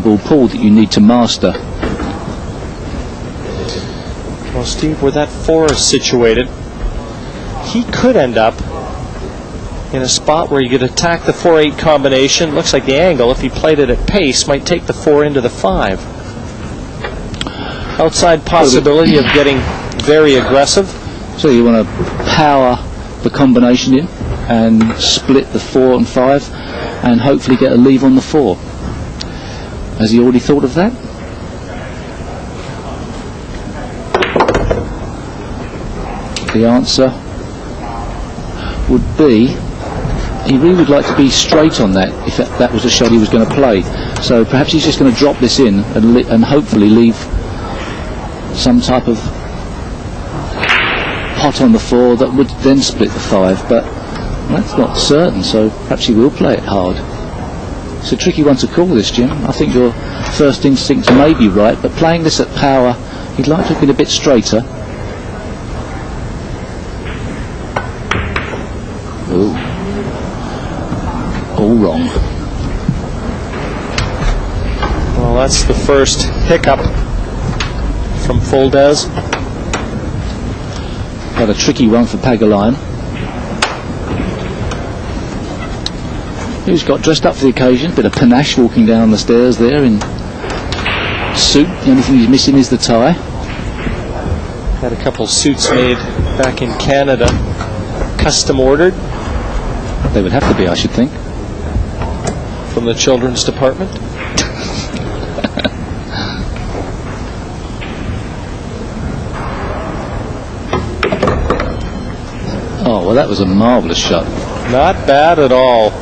ball pull that you need to master. Well, Steve, where that 4 is situated, he could end up in a spot where you could attack the 4-8 combination. Looks like the angle, if he played it at pace, might take the 4 into the 5. Outside possibility of getting very aggressive. So you want to power the combination in and split the 4 and 5 and hopefully get a leave on the 4. Has he already thought of that? The answer would be he really would like to be straight on that if that was a shot he was going to play. So perhaps he's just going to drop this in and hopefully leave some type of pot on the 4 that would then split the 5, but that's not certain, so perhaps he will play it hard. It's a tricky one to call, this, Jim. I think your first instinct may be right, but playing this at power, he'd like to have been a bit straighter. Ooh. All wrong. Well, that's the first hiccup from Fuldez. Got a tricky one for Pagulayan. He's got dressed up for the occasion, bit of panache walking down the stairs there in suit. The only thing he's missing is the tie. Had a couple suits made back in Canada, custom ordered. They would have to be, I should think. From the children's department. Oh, well, that was a marvellous shot. Not bad at all.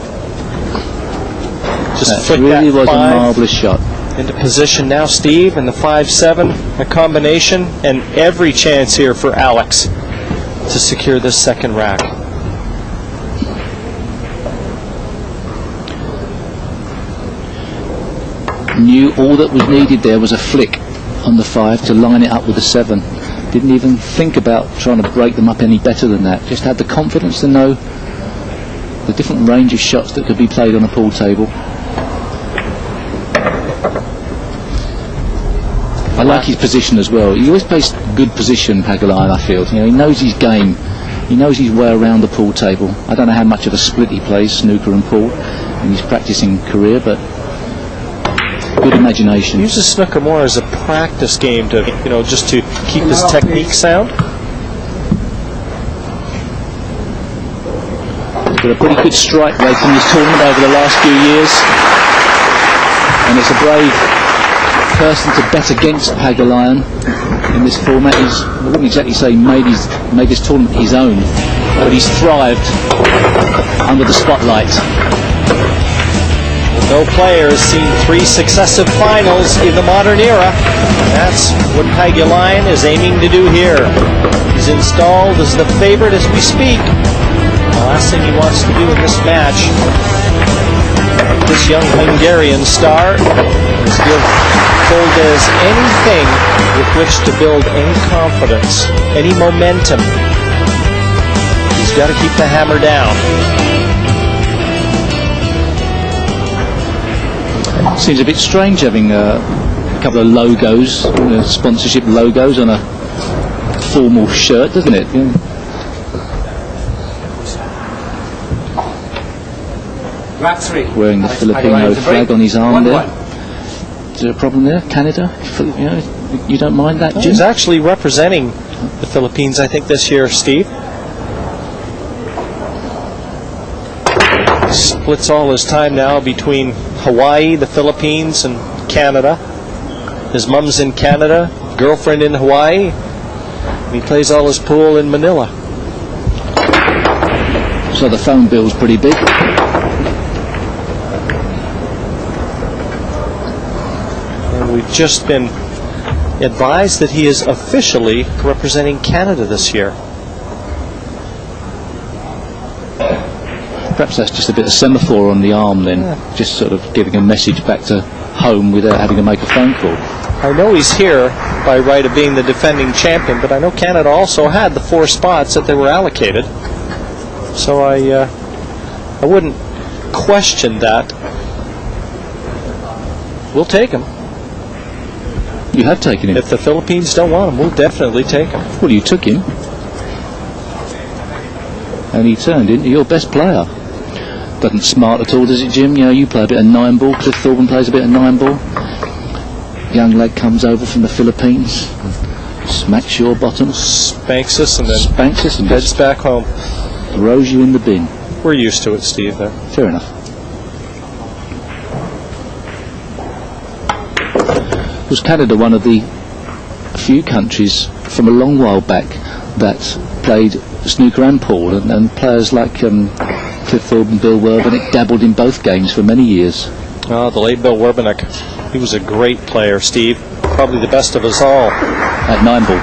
Just that really was a 5 marvellous shot. into position now, Steve, and the 5-7, a combination, and every chance here for Alex to secure this second rack. Knew all that was needed there was a flick on the 5 to line it up with the 7. Didn't even think about trying to break them up any better than that. Just had the confidence to know the different range of shots that could be played on a pool table. I like his position as well. He always plays good position, Pagulayan, I feel. You know, he knows his game. He knows his way around the pool table. I don't know how much of a split he plays, snooker and pool, in his practicing career, but good imagination. He uses snooker more as a practice game to, you know, just to keep his technique sound. He's got a pretty good strike rate in this tournament over the last few years, and it's a brave person to bet against Pagulayan in this format. I wouldn't exactly say made this tournament his own, but he's thrived under the spotlight. No player has seen 3 successive finals in the modern era. That's what Pagulayan is aiming to do here. He's installed as the favorite as we speak. The last thing he wants to do in this match, this young Hungarian star, is give Fuldez anything with which to build any confidence, any momentum. He's got to keep the hammer down. Seems a bit strange having a couple of logos, sponsorship logos on a formal shirt, doesn't it? Yeah. Wearing the Filipino flag on his arm there. Is there a problem there? Canada? You know, you don't mind that, Jim? He's actually representing the Philippines, I think, this year, Steve. Splits all his time now between Hawaii, the Philippines, and Canada. His mum's in Canada, girlfriend in Hawaii, and he plays all his pool in Manila. So the phone bill's pretty big. And we've just been advised that he is officially representing Canada this year. Perhaps that's just a bit of semaphore on the arm then, just sort of giving a message back to home without having to make a phone call. I know he's here by right of being the defending champion, but I know Canada also had the 4 spots that they were allocated. So I wouldn't question that. We'll take him. You have taken him. If the Philippines don't want him, we'll definitely take him. Well, you took him. And he turned into your best player. Doesn't smart at all, does it, Jim? You know, you play a bit of 9-ball. Cliff Thorburn plays a bit of 9-ball. Young lad comes over from the Philippines, smacks your bottom, Spanks us and then heads back home. Throws you in the bin. We're used to it, Steve, there. Fair enough. Was Canada one of the few countries from a long while back that played snooker and pool, and players like Cliff Thorburn, Bill Werbenick dabbled in both games for many years? Oh, the late Bill Werbenick. He was a great player, Steve. Probably the best of us all. At 9-ball.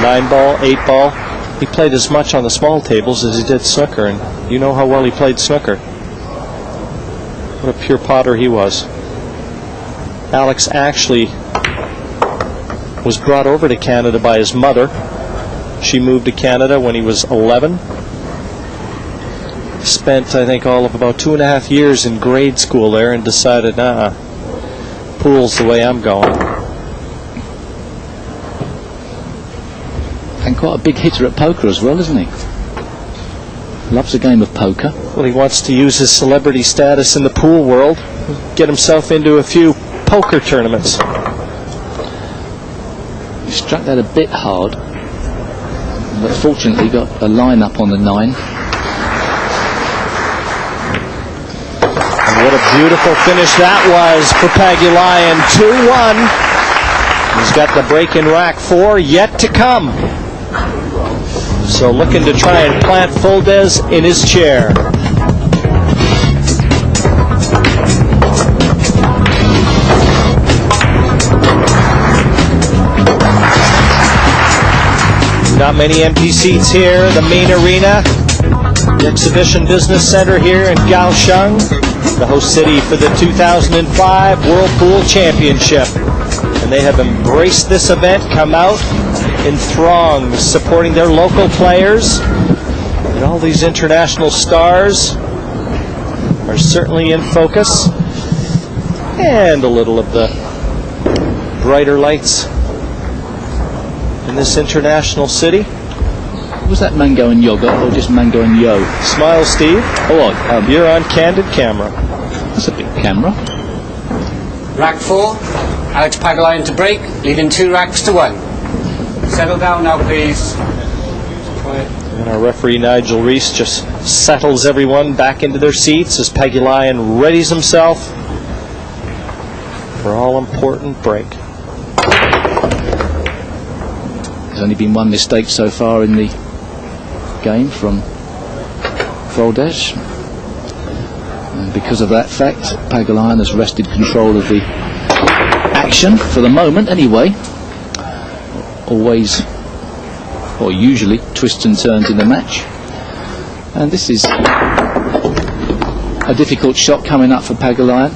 9-ball, 8-ball. He played as much on the small tables as he did snooker, and you know how well he played snooker. What a pure potter he was. Alex actually was brought over to Canada by his mother. She moved to Canada when he was 11. Spent, I think, all of about 2.5 years in grade school there and decided, pool's the way I'm going. And quite a big hitter at poker as well, isn't he? Loves a game of poker. Well, he wants to use his celebrity status in the pool world, get himself into a few poker tournaments. He struck that a bit hard, but fortunately got a line up on the 9. What a beautiful finish that was for Pagulayan. 2-1. He's got the break in rack 4 yet to come. So looking to try and plant Fuldez in his chair. Not many empty seats here. The main arena, the Exhibition Business Center here in Kaohsiung, the host city for the 2005 World Pool Championship. And they have embraced this event, come out in throngs supporting their local players. And all these international stars are certainly in focus. And a little of the brighter lights in this international city. Was that mango and yogurt or just mango and yo? Smile, Steve. Oh, you're on candid camera. That's a big camera. Rack 4, Alex Pagulayan to break, leading 2 racks to 1. Settle down now, please. Quiet. And our referee Nigel Reese just settles everyone back into their seats as Pagulayan readies himself for all-important break. There's only been one mistake so far in the game from Fuldez. And because of that fact, Pagulayan has wrested control of the action, for the moment anyway. Always, or usually, twists and turns in the match. And this is a difficult shot coming up for Pagulayan.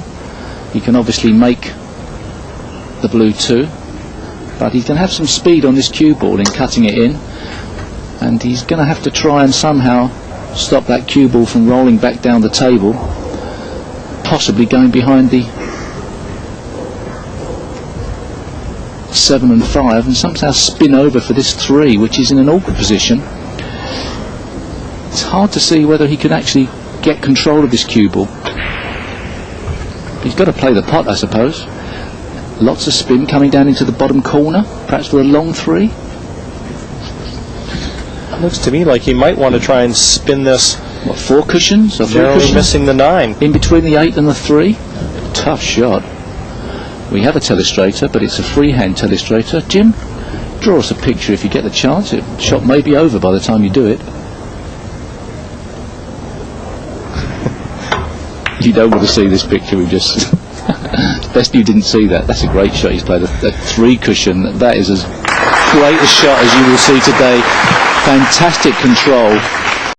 He can obviously make the blue 2, but he's going to have some speed on this cue ball in cutting it in, and he's going to have to try and somehow stop that cue ball from rolling back down the table, possibly going behind the 7 and 5, and somehow spin over for this 3, which is in an awkward position. It's hard to see whether he can actually get control of this cue ball. He's got to play the pot, I suppose. Lots of spin coming down into the bottom corner, perhaps for a long 3. Looks to me like he might want to try and spin this. What, 4 cushions? Or 3 Narrowly cushions? missing the 9. In between the 8 and the 3? Tough shot. We have a telestrator, but it's a freehand telestrator. Jim, draw us a picture if you get the chance. The shot may be over by the time you do it. You don't want to see this picture. We just... It's best you didn't see that. That's a great shot he's played. A 3 cushion. That is as great a shot as you will see today. Fantastic control.